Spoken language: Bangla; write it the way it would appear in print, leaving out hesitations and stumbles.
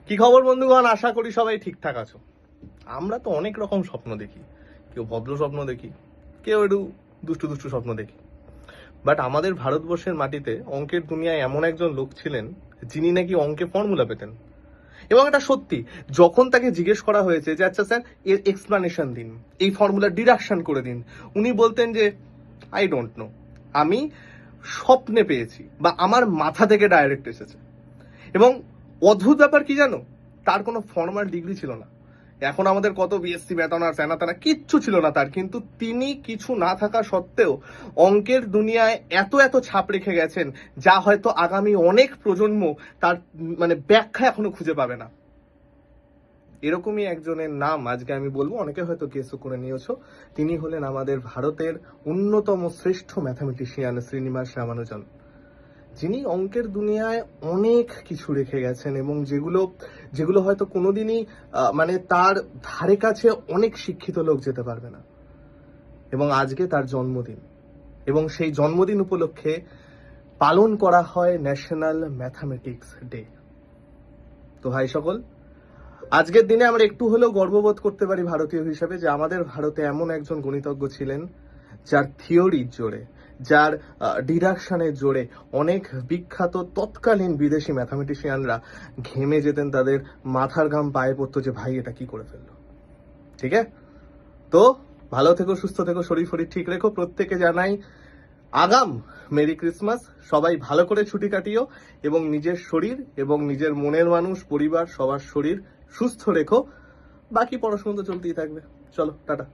কি খবর বন্ধুগণ, আশা করি সবাই ঠিকঠাক আছো। আমরা তো অনেক রকম স্বপ্ন দেখি, কেউ ভদ্র স্বপ্ন দেখি, কেউ একটু দুষ্টু দুষ্টু স্বপ্ন দেখি। বাট আমাদের ভারতবর্ষের মাটিতে অঙ্কের দুনিয়ায় এমন একজন লোক ছিলেন যিনি নাকি অঙ্কে ফর্মুলা পেতেন। এবং এটা সত্যি, যখন তাকে জিজ্ঞেস করা হয়েছে যে আচ্ছা স্যার এর এক্সপ্লানেশন দিন, এই ফর্মুলা ডিডাকশন করে দিন, উনি বলতেন যে আই ডোন্ট নো, আমি স্বপ্নে পেয়েছি বা আমার মাথা থেকে ডাইরেক্ট এসেছে। এবং অদ্ভুত ব্যাপার কি জানো, তার কোনো ফর্মাল ডিগ্রি ছিল না। এখন আমাদের কত বিএসসি বেতন আর সেনা তেনা কিচ্ছু ছিল না তার, কিন্তু তিনি কিছু না থাকা সত্ত্বেও অঙ্কের দুনিয়ায় এত এত ছাপ রেখে গেছেন যা হয়তো আগামী অনেক প্রজন্ম তার ব্যাখ্যা এখনো খুঁজে পাবে না। এরকমই একজনের নাম আজকে আমি বলবো, অনেকে হয়তো গেসও করে নিয়েছো। তিনি হলেন আমাদের ভারতের অন্যতম শ্রেষ্ঠ ম্যাথামেটিশিয়ান শ্রীনিবাস রামানুজন, যিনি অঙ্কের দুনিয়ায় অনেক কিছু রেখে গেছেন এবং যেগুলো হয়তো কোনোদিনই তার ধারে কাছে অনেক শিক্ষিত লোক যেতে পারবে না। এবং আজকে তার জন্মদিন, এবং সেই জন্মদিন উপলক্ষে পালন করা হয় ন্যাশনাল ম্যাথামেটিক্স ডে। তো ভাই সকল, আজকের দিনে আমরা একটু হলেও গর্ববোধ করতে পারি ভারতীয় হিসেবে যে আমাদের ভারতে এমন একজন গণিতজ্ঞ ছিলেন যার থিওরির জোরে, যার ডিডাকশনের জোরে অনেক বিখ্যাত তৎকালীন বিদেশি ম্যাথামেটিশিয়ানরা ঘেমে যেতেন, তাদের মাথার ঘাম পায়ে পড়তো যে ভাই এটা কি করে ফেললো। ঠিক আছে, তো ভালো থেকো, সুস্থ থেকো, শরীর ফরীর ঠিক রেখো। প্রত্যেকে জানাই আগাম মেরি ক্রিসমাস। সবাই ভালো করে ছুটি কাটিও এবং নিজের শরীর এবং নিজের মনের মানুষ, পরিবার, সবার শরীর সুস্থ রেখো। বাকি পড়াশোনা তো চলতেই থাকবে। চলো, টাটা।